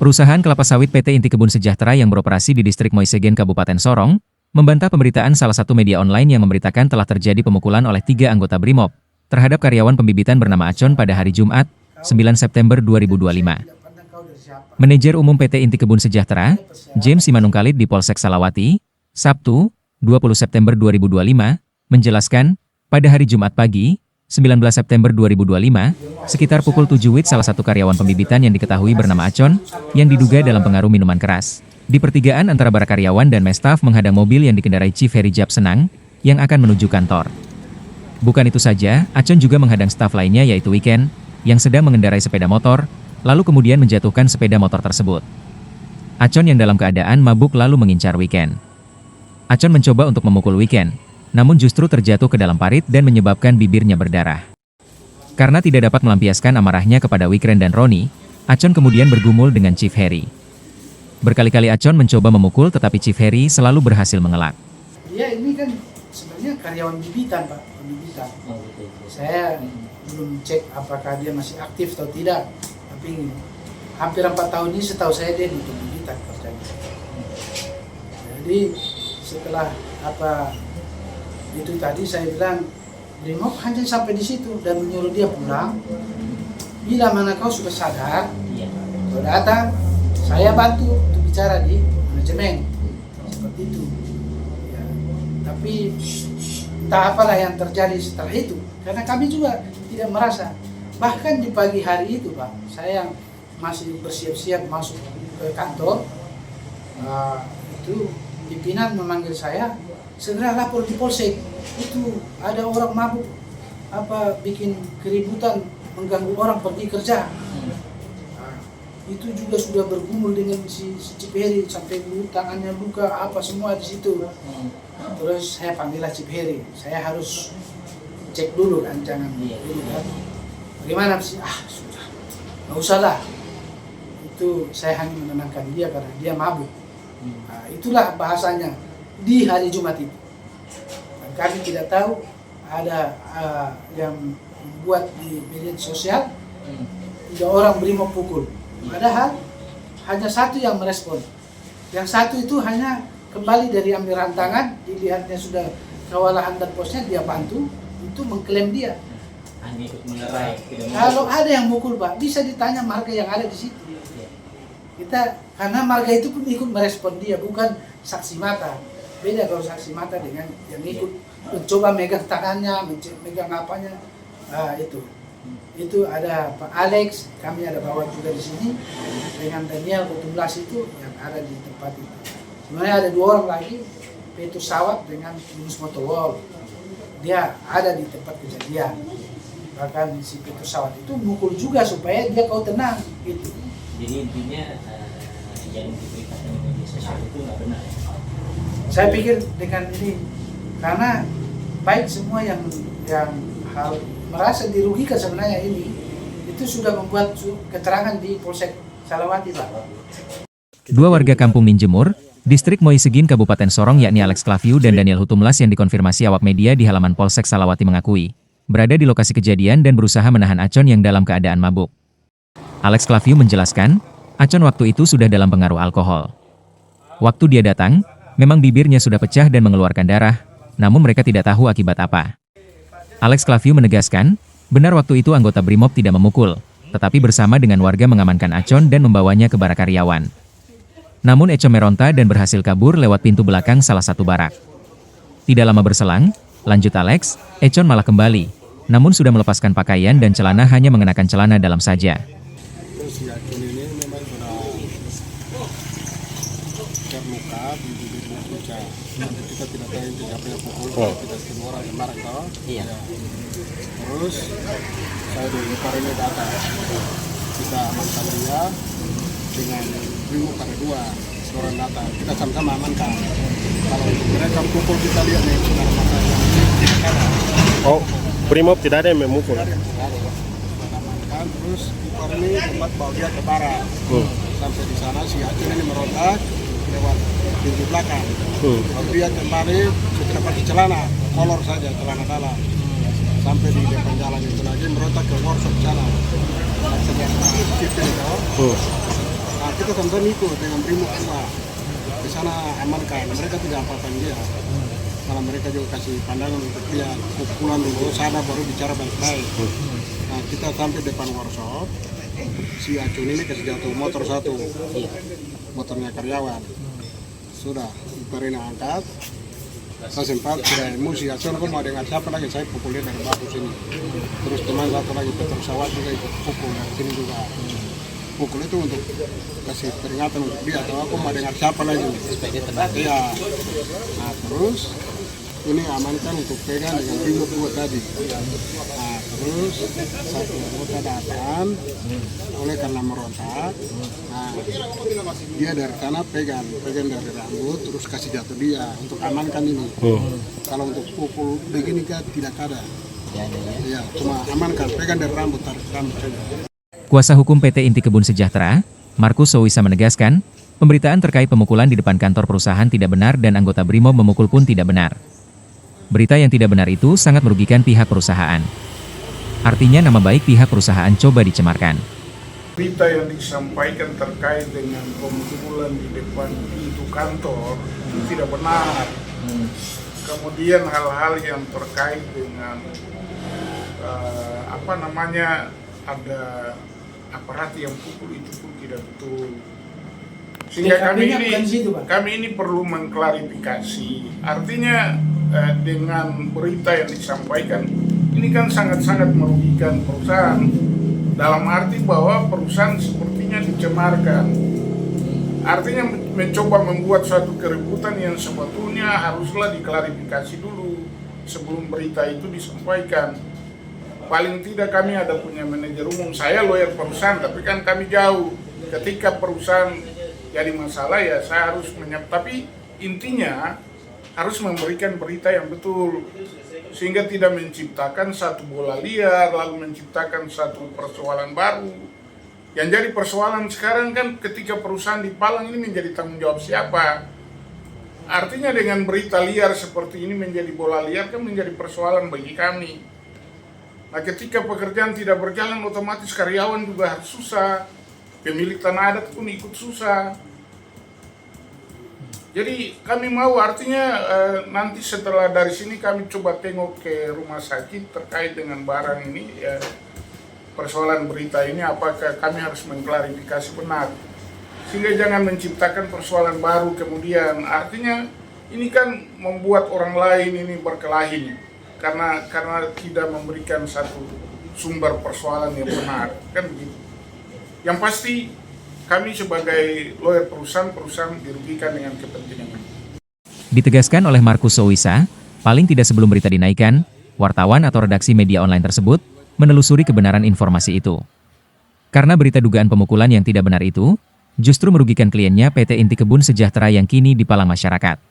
Perusahaan kelapa sawit PT Inti Kebun Sejahtera yang beroperasi di distrik Moisegen, Kabupaten Sorong, membantah pemberitaan salah satu media online yang memberitakan telah terjadi pemukulan oleh 3 anggota BRIMOB terhadap karyawan pembibitan bernama Acon pada hari Jumat, 9 September 2025. Manajer Umum PT Inti Kebun Sejahtera, James Simanungkalit di Polsek Salawati, Sabtu, 20 September 2025, menjelaskan, pada hari Jumat pagi, 19 September 2025, sekitar pukul 7 WIB salah satu karyawan pembibitan yang diketahui bernama Acon, yang diduga dalam pengaruh minuman keras. Di pertigaan antara para karyawan dan staf menghadang mobil yang dikendarai Chief Heri Jab Senang, yang akan menuju kantor. Bukan itu saja, Acon juga menghadang staf lainnya yaitu Weekend, yang sedang mengendarai sepeda motor, lalu kemudian menjatuhkan sepeda motor tersebut. Acon yang dalam keadaan mabuk lalu mengincar Weekend. Acon mencoba untuk memukul Weekend, namun justru terjatuh ke dalam parit dan menyebabkan bibirnya berdarah. Karena tidak dapat melampiaskan amarahnya kepada Weekend dan Roni, Acon kemudian bergumul dengan Chief Heri. Berkali-kali Acon mencoba memukul tetapi Chief Heri selalu berhasil mengelak. Ya ini kan sebenarnya karyawan bibitan Pak, pembibitan. Saya belum cek apakah dia masih aktif atau tidak, tapi hampir 4 tahun ini setahu saya dia di pembibitan kerjanya. Jadi setelah itu tadi saya bilang, BRIMOB hanya sampai di situ dan menyuruh dia pulang. Bila mana kau sudah sadar, kau datang, saya bantu untuk bicara di manajemen. Seperti itu. Ya, tapi entah apalah yang terjadi setelah itu. Karena kami juga tidak merasa. Bahkan di pagi hari itu Pak, saya masih bersiap-siap masuk ke kantor. Itu pimpinan memanggil saya, segera lapor di polsek. Itu ada orang mabuk bikin keributan, mengganggu orang pergi kerja. Itu juga sudah bergumul dengan si Ciperi sampai tangannya luka semua di situ. Terus saya panggillah Ciperi, saya harus cek dulu kan, jangan dulu kan. Bagaimana sih? Sudah, nggak usah lah. Itu saya hanya menenangkan dia karena dia mabuk. Itulah bahasanya di hari Jumat itu. Dan kami tidak tahu ada yang membuat di media sosial 3 orang BRIMOB pukul. Padahal hanya satu yang merespon. Yang satu itu hanya kembali dari ambil rantangan, dilihatnya sudah kewalahan dan posnya, dia bantu, itu mengklaim dia. Hanya ikut mengerai. Kalau ada yang mukul Pak, bisa ditanya marga yang ada di situ. Karena marga itu pun ikut merespon dia, bukan saksi mata. Beda kalau saksi mata dengan yang ikut mencoba megang tangannya, megang apanya. Itu ada Pak Alex, kami ada bawa juga di sini dengan Daniel Kutumlas itu yang ada di tempat itu. Sebenarnya ada 2 orang lagi, Petrus Sawat dengan Yunus Motowol. Dia ada di tempat kejadian. Bahkan si Petrus Sawat itu mukul juga supaya dia kau tenang gitu. Jadi intinya yang diberitakan di media sosial itu nggak benar. Saya pikir dengan ini, karena baik semua yang hal merasa dirugikan sebenarnya ini, itu sudah membuat keterangan di Polsek Salawati Pak. 2 warga kampung Ninjemur, distrik Moisegen, Kabupaten Sorong yakni Alex Klaviu dan Daniel Hutumlas yang dikonfirmasi awak media di halaman Polsek Salawati mengakui, berada di lokasi kejadian dan berusaha menahan Acon yang dalam keadaan mabuk. Alex Klaviu menjelaskan, Acon waktu itu sudah dalam pengaruh alkohol. Waktu dia datang, memang bibirnya sudah pecah dan mengeluarkan darah, namun mereka tidak tahu akibat apa. Alex Klaviu menegaskan, benar waktu itu anggota BRIMOB tidak memukul, tetapi bersama dengan warga mengamankan Acon dan membawanya ke barak karyawan. Namun Acon meronta dan berhasil kabur lewat pintu belakang salah satu barak. Tidak lama berselang, lanjut Alex, Acon malah kembali, namun sudah melepaskan pakaian dan celana, hanya mengenakan celana dalam saja. Si Acon ini memang sudah terluka di bibirnya pecah. Nanti kita tidak tahu itu siapa yang pukul, kita semua orang yang marah tahu. Iya. Terus saya dari ini datang, kita amankan dia dengan BRIMOB ada 2 seorang datang, kita sama-sama amankan. Kalau mereka pukul kita lihat nih sudah masa yang Oh, BRIMOB tidak ada yang memukul. amankan, terus ini tempat bawa dia ke barak. Sampai di sana si Acon ini merontak lewat pintu belakang. Kalau dia kembali sudah pakai celana, kolor saja celana dalam. Sampai di depan jalan itu lagi merontak ke workshop sana. Sampai di situ itu. Nah, kita tonton ikut dengan Brimob juga. Di sana amankan, mereka tidak apa-apa dia. Malah mereka juga kasih pandangan untuk dia pukulan dulu, sana baru bicara baik-baik. Nah, kita sampai depan workshop, si Acun ini kasih jatuh motor satu, motornya karyawan. Sudah, Iparina angkat, saya sempat tidak emosi, Acun kok mau dengar siapa lagi, saya pukulnya dari batu sini. Terus teman satu lagi Petrus Sawat juga ikut pukul dari sini juga. Pukul itu untuk kasih peringatan untuk dia, atau aku mau dengar siapa lagi. Iya. Nah terus ini amankan untuk pegang dengan Brimob dua tadi. Nah terus satu anggota datang oleh karena merontak. Nah dia dari sana pegang dari rambut terus kasih jatuh dia untuk amankan ini. Kalau untuk pukul begini kan tidak ada. Ya, cuma amankan pegang dari rambut tarik rambut. Kuasa hukum PT Inti Kebun Sejahtera, Markus Sowisa menegaskan, pemberitaan terkait pemukulan di depan kantor perusahaan tidak benar dan anggota Brimob memukul pun tidak benar. Berita yang tidak benar itu sangat merugikan pihak perusahaan. Artinya nama baik pihak perusahaan coba dicemarkan. Berita yang disampaikan terkait dengan pemukulan di depan pintu kantor itu tidak benar. Kemudian hal-hal yang terkait dengan ada aparat yang pukul itu pun tidak betul. Sehingga kami ini perlu mengklarifikasi. Artinya dengan berita yang disampaikan ini kan sangat-sangat merugikan perusahaan. Dalam arti bahwa perusahaan sepertinya dicemarkan. Artinya mencoba membuat suatu keributan yang sebetulnya haruslah diklarifikasi dulu sebelum berita itu disampaikan. Paling tidak kami ada punya manajer umum, saya lawyer perusahaan, tapi kan kami jauh. Ketika perusahaan jadi masalah ya saya harus tapi intinya harus memberikan berita yang betul. Sehingga tidak menciptakan satu bola liar, lalu menciptakan satu persoalan baru. Yang jadi persoalan sekarang kan ketika perusahaan dipalang ini menjadi tanggung jawab siapa? Artinya dengan berita liar seperti ini menjadi bola liar kan menjadi persoalan bagi kami. Nah ketika pekerjaan tidak berjalan otomatis karyawan juga harus susah, pemilik tanah adat pun ikut susah. Jadi kami mau artinya nanti setelah dari sini kami coba tengok ke rumah sakit terkait dengan barang ini persoalan berita ini apakah kami harus mengklarifikasi benar. Sehingga jangan menciptakan persoalan baru kemudian artinya ini kan membuat orang lain ini berkelahi. Karena tidak memberikan satu sumber persoalan yang benar, kan begitu. Yang pasti kami sebagai lawyer perusahaan dirugikan dengan kepentingan ini. Ditegaskan oleh Markus Sowisa, paling tidak sebelum berita dinaikkan, wartawan atau redaksi media online tersebut menelusuri kebenaran informasi itu. Karena berita dugaan pemukulan yang tidak benar itu, justru merugikan kliennya PT Inti Kebun Sejahtera yang kini dipalang masyarakat.